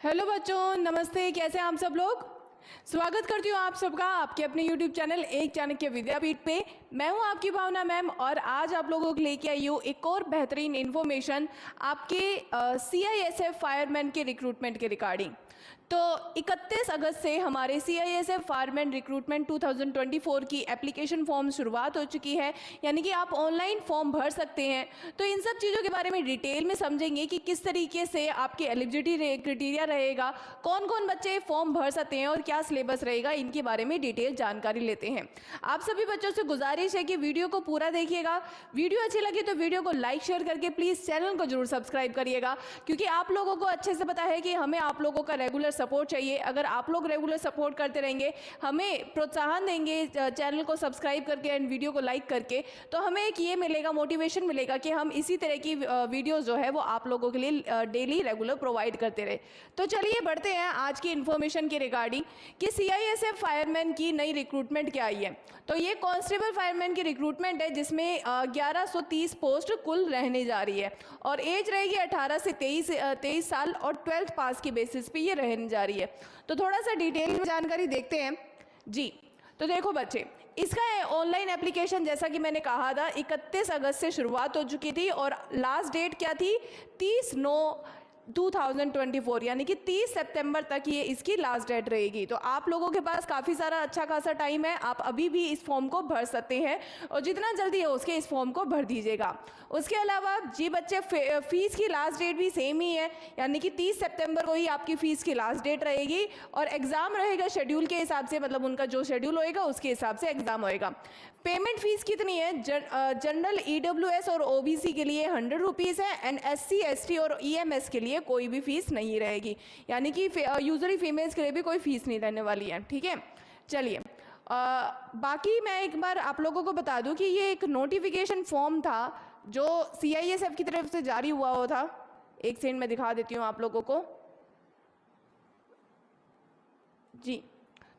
Hello बच्चों, नमस्ते। कैसे हैं आप सब लोग। स्वागत करती हूँ आप सबका आपके अपने YouTube चैनल एक चाणक्य विद्यापीठ पे। मैं हूँ आपकी भावना मैम और आज आप लोगों को लेके आई हूँ एक और बेहतरीन इन्फॉर्मेशन आपके CISF फायरमैन के रिक्रूटमेंट के रिगार्डिंग। तो 31 अगस्त से हमारे CISF फायरमैन रिक्रूटमेंट 2024 की एप्लीकेशन फॉर्म शुरुआत हो चुकी है, यानी कि आप ऑनलाइन फॉर्म भर सकते हैं। तो इन सब चीज़ों के बारे में डिटेल में समझेंगे कि किस तरीके से आपके एलिजिबिलिटी क्राइटेरिया रहेगा, कौन कौन बच्चे फॉर्म भर सकते हैं और क्या सिलेबस रहेगा, इनके बारे में डिटेल जानकारी लेते हैं। आप सभी बच्चों से गुजारिश है कि वीडियो को पूरा देखिएगा। वीडियो अच्छी लगी तो वीडियो को लाइक शेयर करके प्लीज़ चैनल को जरूर सब्सक्राइब करिएगा, क्योंकि आप लोगों को अच्छे से पता है कि हमें आप लोगों का रेगुलर सपोर्ट चाहिए। अगर आप लोग रेगुलर सपोर्ट करते रहेंगे, हमें प्रोत्साहन देंगे चैनल को सब्सक्राइब करके एंड वीडियो को लाइक करके, तो हमें एक ये मिलेगा, मोटिवेशन मिलेगा कि हम इसी तरह की वीडियोस जो है वो आप लोगों के लिए डेली रेगुलर प्रोवाइड करते रहे। तो चलिए बढ़ते हैं आज की इन्फॉर्मेशन के रिगार्डिंग कि CISF फायरमैन की नई रिक्रूटमेंट क्या आई है। तो ये कांस्टेबल फायरमैन की रिक्रूटमेंट है, जिसमें 1130 पोस्ट कुल रहने जा रही है और एज रहेगी 18 से 23 साल और 12th पास की बेसिस पे ये रहने जा रही है। तो थोड़ा सा डिटेल में जानकारी देखते हैं जी। तो देखो बच्चे, इसका ऑनलाइन एप्लीकेशन जैसा कि मैंने कहा था 31 अगस्त से शुरुआत हो चुकी थी और लास्ट डेट क्या थी 30/9/2024, यानी कि 30 सितंबर तक ये इसकी लास्ट डेट रहेगी। तो आप लोगों के पास काफ़ी सारा अच्छा खासा टाइम है, आप अभी भी इस फॉर्म को भर सकते हैं और जितना जल्दी हो उसके इस फॉर्म को भर दीजिएगा। उसके अलावा जी बच्चे, फीस की लास्ट डेट भी सेम ही है, यानी कि 30 सितंबर को ही आपकी फ़ीस की लास्ट डेट रहेगी और एग्ज़ाम रहेगा शेड्यूल के हिसाब से, मतलब उनका जो शेड्यूल होएगा उसके हिसाब से एग्ज़ाम होएगा। पेमेंट फ़ीस कितनी है? जनरल EWS और OBC के लिए 100 रुपीज़ है एंड SC ST और EMS के लिए कोई भी फीस नहीं रहेगी, यानी कि यूजली फीमेल्स के लिए भी कोई फीस नहीं रहने वाली है। ठीक है, चलिए बाकी मैं एक बार आप लोगों को बता दूं कि ये एक नोटिफिकेशन फॉर्म था जो CISF की तरफ से जारी हुआ था। एक सेकंड में दिखा देती हूँ आप लोगों को जी।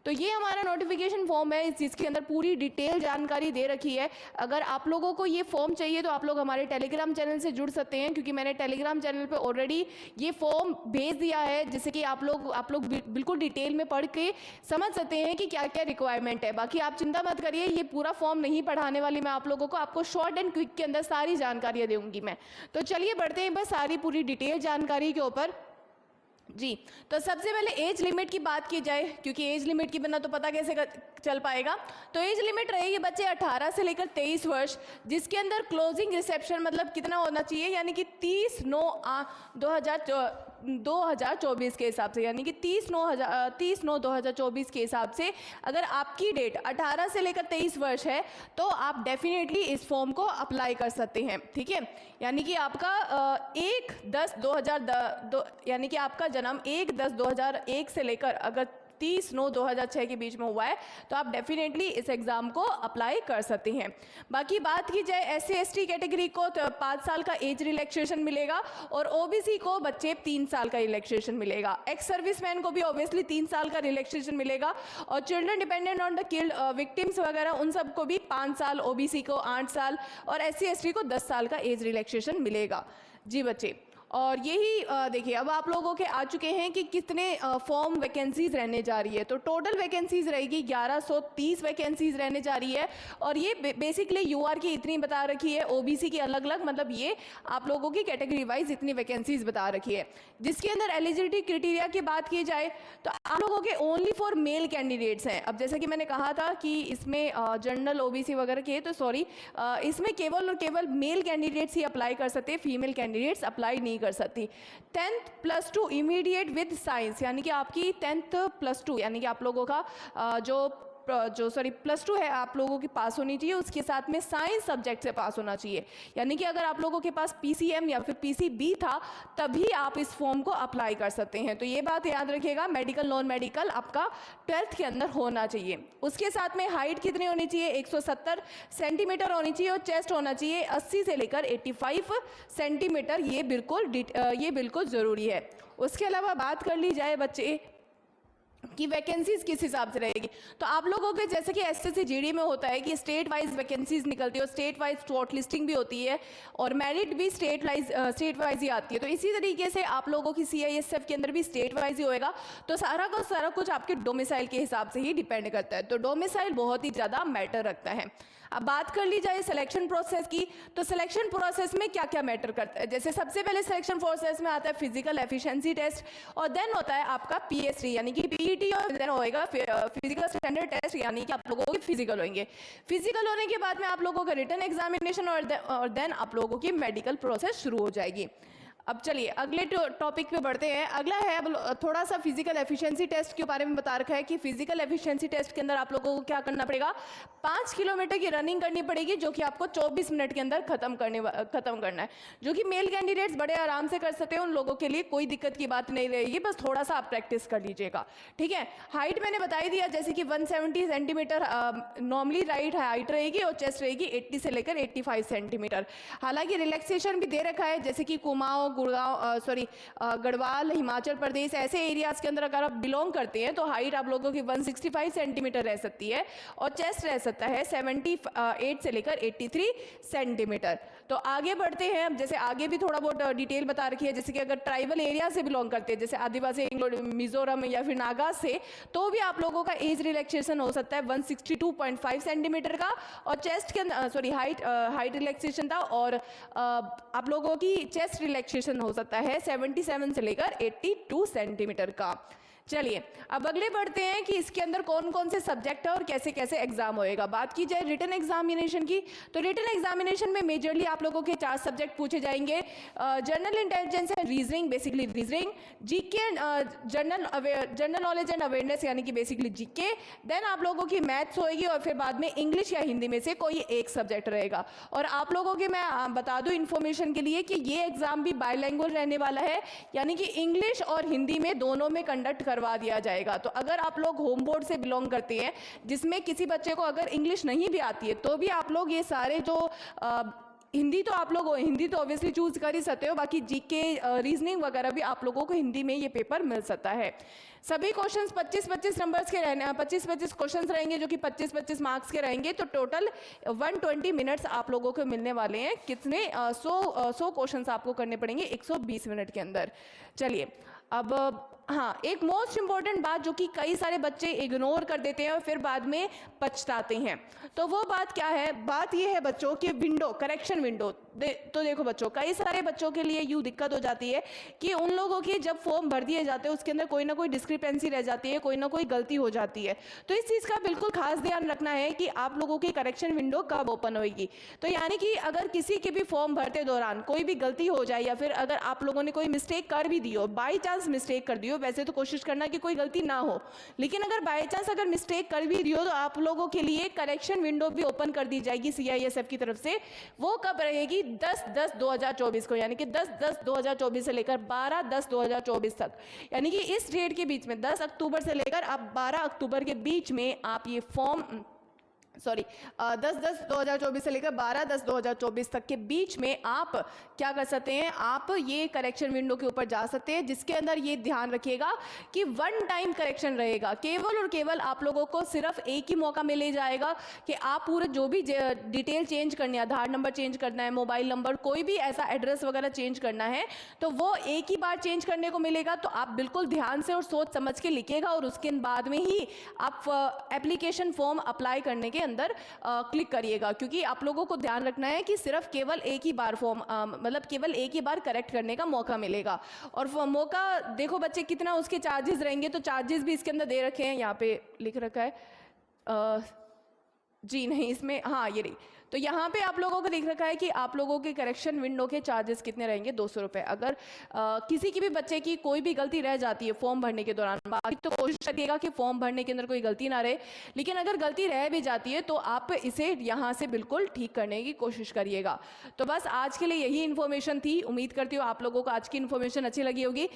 तो ये हमारा नोटिफिकेशन फॉर्म है, जिसके अंदर पूरी डिटेल जानकारी दे रखी है। अगर आप लोगों को ये फॉर्म चाहिए तो आप लोग हमारे टेलीग्राम चैनल से जुड़ सकते हैं, क्योंकि मैंने टेलीग्राम चैनल पे ऑलरेडी ये फॉर्म भेज दिया है, जिससे कि आप लोग बिल्कुल डिटेल में पढ़ के समझ सकते हैं कि क्या क्या रिक्वायरमेंट है। बाकी आप चिंता मत करिए, ये पूरा फॉर्म नहीं पढ़ाने वाली मैं आप लोगों को, आपको शॉर्ट एंड क्विक के अंदर सारी जानकारियाँ दूंगी मैं। तो चलिए बढ़ते हैं बस सारी पूरी डिटेल जानकारी के ऊपर जी। तो सबसे पहले एज लिमिट की बात की जाए, क्योंकि एज लिमिट के बिना तो पता कैसे चल पाएगा। तो एज लिमिट रहेगी बच्चे 18 से लेकर 23 वर्ष, जिसके अंदर क्लोजिंग रिसेप्शन मतलब कितना होना चाहिए, यानी कि 30/9/2024 के हिसाब से, यानी कि 30/9/2024 के हिसाब से अगर आपकी डेट 18 से लेकर 23 वर्ष है तो आप डेफिनेटली इस फॉर्म को अप्लाई कर सकते हैं। ठीक है, यानी कि आपका 1/10/2002 यानी कि आपका जन्म 1/10/2001 से लेकर अगर 30/9/2006 के बीच में हुआ है तो आप डेफिनेटली इस एग्ज़ाम को अप्लाई कर सकते हैं। बाकी बात की जाए SC ST कैटेगरी को तो 5 साल का एज रिलैक्सेशन मिलेगा और OBC को बच्चे 3 साल का रिलैक्सेशन मिलेगा। एक्स सर्विसमैन को भी ऑब्वियसली 3 साल का रिलैक्सेशन मिलेगा और children dependent on the killed victims वगैरह उन सबको भी 5 साल, OBC को 8 साल और SC ST को 10 साल का एज रिलैक्सेशन मिलेगा जी बच्चे। और यही देखिए, अब आप लोगों के आ चुके हैं कि कितने फॉर्म वैकेंसीज रहने जा रही है। तो टोटल वैकेंसीज रहेगी 1130 वैकेंसीज रहने जा रही है और ये बेसिकली UR की इतनी बता रखी है, OBC की अलग अलग, मतलब ये आप लोगों की कैटेगरी वाइज इतनी वैकेंसीज बता रखी है। जिसके अंदर एलिजिबिलिटी क्राइटेरिया की बात की जाए तो आप लोगों के ओनली फॉर मेल कैंडिडेट्स हैं। अब जैसा कि मैंने कहा था कि इसमें जनरल OBC वगैरह के, तो सॉरी, इसमें केवल और केवल मेल कैंडिडेट्स ही अप्लाई कर सकते हैं, फीमेल कैंडिडेट्स अप्लाई नहीं कर सकती। 10th +2 इमीडिएट विद साइंस, यानी कि आपकी 10th +2 यानी कि आप लोगों का +2 है आप लोगों की पास होनी चाहिए, उसके साथ में साइंस सब्जेक्ट से पास होना चाहिए। यानी कि अगर आप लोगों के पास PCM या फिर PCB था तभी आप इस फॉर्म को अप्लाई कर सकते हैं। तो ये बात याद रखिएगा, मेडिकल नॉन मेडिकल आपका 12th के अंदर होना चाहिए। उसके साथ में हाइट कितनी होनी चाहिए? 170 सेंटीमीटर होनी चाहिए और चेस्ट होना चाहिए 80 से लेकर 85 सेंटीमीटर। ये बिल्कुल ज़रूरी है। उसके अलावा बात कर ली जाए बच्चे कि वैकेंसीज किस हिसाब से रहेगी। तो आप लोगों के जैसे कि एसएससी जीडी में होता है कि स्टेट वाइज वैकेंसीज निकलती है और स्टेट वाइज शॉर्ट लिस्टिंग भी होती है और मेरिट भी स्टेट वाइज ही आती है। तो इसी तरीके से आप लोगों की सीआईएसएफ के अंदर भी स्टेट वाइज ही होएगा। तो सारा कुछ आपके डोमिसाइल के हिसाब से ही डिपेंड करता है। तो डोमिसाइल बहुत ही ज़्यादा मैटर रखता है। अब बात कर ली जाए सिलेक्शन प्रोसेस की, तो सिलेक्शन प्रोसेस में क्या क्या मैटर करता है। जैसे सबसे पहले सिलेक्शन प्रोसेस में आता है फिजिकल एफिशिएंसी टेस्ट और देन होता है आपका पीएसटी यानी कि पीईटी और देन होएगा फिजिकल स्टैंडर्ड टेस्ट यानी कि आप लोगों के फिजिकल होंगे। फिजिकल होने के बाद में आप लोगों का रिटन एग्जामिनेशन और देन आप लोगों की मेडिकल प्रोसेस शुरू हो जाएगी। अब चलिए अगले टॉपिक पे बढ़ते हैं। अगला है अब थोड़ा सा फिजिकल एफिशिएंसी टेस्ट के बारे में बता रखा है कि फिजिकल एफिशिएंसी टेस्ट के अंदर आप लोगों को क्या करना पड़ेगा, 5 किलोमीटर की रनिंग करनी पड़ेगी जो कि आपको 24 मिनट के अंदर खत्म करना है, जो कि मेल कैंडिडेट्स बड़े आराम से कर सकते हैं। उन लोगों के लिए कोई दिक्कत की बात नहीं रहेगी, बस थोड़ा सा आप प्रैक्टिस कर लीजिएगा, ठीक है। हाइट मैंने बता ही दिया, जैसे कि 170 सेंटीमीटर नॉर्मली हाइट रहेगी और चेस्ट रहेगी 80 से लेकर 85 सेंटीमीटर। हालांकि रिलैक्सेशन भी दे रखा है, जैसे कि कुमाऊं, गुड़गांव गढ़वाल, हिमाचल प्रदेश ऐसे एरियाज के अंदर अगर आप बिलोंग करते हैं तो हाइट आप लोगों की 165 सेंटीमीटर रह सकती है और चेस्ट रह सकता है 78 से लेकर 83 सेंटीमीटर। तो आगे बढ़ते हैं। अब जैसे आगे भी थोड़ा बहुत डिटेल बता रखी है, जैसे कि अगर ट्राइबल एरिया से बिलोंग करते हैं, जैसे आदिवासी, मिजोरम या फिर नागा से, तो भी आप लोगों का एज रिलैक्सेशन हो सकता है 162.5 सेंटीमीटर का और चेस्ट के हाइट रिलैक्सेशन था और आप लोगों की चेस्ट रिलैक्सेशन हो सकता है 77 से लेकर 82 सेंटीमीटर का। चलिए अब अगले बढ़ते हैं कि इसके अंदर कौन कौन से सब्जेक्ट है और कैसे कैसे एग्जाम होएगा। बात की जाए रिटन एग्जामिनेशन की, तो रिटन एग्जामिनेशन में मेजरली आप लोगों के 4 सब्जेक्ट पूछे जाएंगे। General intelligence and reasoning, basically reasoning, GK general knowledge and awareness यानी कि बेसिकली जीके, देन आप लोगों की मैथ्स होएगी और फिर बाद में इंग्लिश या हिंदी में से कोई एक सब्जेक्ट रहेगा। और आप लोगों के मैं बता दूं इन्फॉर्मेशन के लिए कि ये एग्जाम भी बायलैंग्वेज रहने वाला है, यानी कि इंग्लिश और हिंदी में दोनों में कंडक्ट करवा दिया जाएगा। तो अगर आप लोग होम बोर्ड से बिलोंग करते हैं जिसमें किसी बच्चे को अगर इंग्लिश नहीं भी आती है तो भी आप लोग ये सारे जो हिंदी तो ऑब्वियसली चूज कर ही सकते हो, बाकी जीके रीजनिंग वगैरह भी आप लोगों को हिंदी में ये पेपर मिल सकता है। सभी क्वेश्चंस 25-25 नंबर्स के रहने 25-25 क्वेश्चंस रहेंगे जो कि 25-25 मार्क्स के रहेंगे। तो टोटल 120 मिनट्स आप लोगों को मिलने वाले हैं। कितने 100 क्वेश्चंस आपको करने पड़ेंगे 120 मिनट के अंदर। चलिए अब हाँ, एक मोस्ट इंपॉर्टेंट बात जो कि कई सारे बच्चे इग्नोर कर देते हैं और फिर बाद में पछताते हैं, तो वो बात क्या है, बात ये है बच्चों कि करेक्शन विंडो। तो देखो बच्चों, कई सारे बच्चों के लिए यूँ दिक्कत हो जाती है कि उन लोगों की जब फॉर्म भर दिए जाते हैं उसके अंदर कोई ना कोई डिस्क्रिपेंसी रह जाती है, कोई ना कोई गलती हो जाती है। तो इस चीज़ का बिल्कुल खास ध्यान रखना है कि आप लोगों की करेक्शन विंडो कब ओपन होगी। तो यानी कि अगर किसी के भी फॉर्म भरते दौरान कोई भी गलती हो जाए या फिर अगर आप लोगों ने कोई मिस्टेक कर भी दी हो, बाई चांस मिस्टेक कर दी हो, वैसे तो कोशिश करना कि कोई गलती ना हो, लेकिन अगर बाई चांस अगर मिस्टेक कर भी दी हो तो आप लोगों के लिए करेक्शन विंडो भी ओपन कर दी जाएगी सीआईएसएफ की तरफ से। वो कब रहेगी, 10/10/2024 को, यानी कि 10/10/2024 से लेकर 12/10/2024 तक, यानी कि इस डेट के बीच में 10 अक्टूबर से लेकर अब 12 अक्टूबर के बीच में आप ये फॉर्म 10/10/2024 से लेकर 12/10/2024 तक के बीच में आप क्या कर सकते हैं, आप ये करेक्शन विंडो के ऊपर जा सकते हैं, जिसके अंदर ये ध्यान रखिएगा कि 1 टाइम करेक्शन रहेगा। केवल और केवल आप लोगों को सिर्फ एक ही मौका मिले जाएगा कि आप पूरा जो भी डिटेल चेंज करनी है, आधार नंबर चेंज करना है, मोबाइल नंबर, कोई भी ऐसा एड्रेस वगैरह चेंज करना है, तो वो एक ही बार चेंज करने को मिलेगा। तो आप बिल्कुल ध्यान से और सोच समझ के लिखिएगा और उसके बाद में ही आप एप्लीकेशन फॉर्म अप्लाई करने के अंदर क्लिक करिएगा, क्योंकि आप लोगों को ध्यान रखना है कि सिर्फ केवल एक ही बार फॉर्म मतलब केवल एक ही बार करेक्ट करने का मौका मिलेगा। और मौका देखो बच्चे कितना उसके चार्जेस रहेंगे, तो चार्जेस भी इसके अंदर दे रखे हैं, यहाँ पे लिख रखा है जी नहीं इसमें, हाँ ये रही, तो यहाँ पे आप लोगों को दिख रखा है कि आप लोगों के करेक्शन विंडो के चार्जेस कितने रहेंगे, 200 रुपये। अगर किसी की भी बच्चे की कोई भी गलती रह जाती है फॉर्म भरने के दौरान, बाकी तो कोशिश करिएगा कि फॉर्म भरने के अंदर कोई गलती ना रहे, लेकिन अगर गलती रह भी जाती है तो आप इसे यहाँ से बिल्कुल ठीक करने की कोशिश करिएगा। तो बस आज के लिए यही इन्फॉर्मेशन थी। उम्मीद करती हूँ आप लोगों को आज की इन्फॉर्मेशन अच्छी लगी होगी।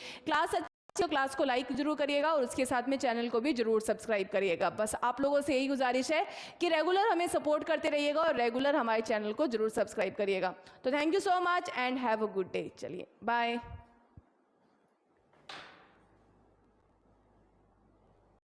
क्लास को लाइक जरूर करिएगा और उसके साथ में चैनल को भी जरूर सब्सक्राइब करिएगा। बस आप लोगों से यही गुजारिश है कि रेगुलर हमें सपोर्ट करते रहिएगा और रेगुलर हमारे चैनल को जरूर सब्सक्राइब करिएगा। तो thank you so much and have a good day. चलिए बाय।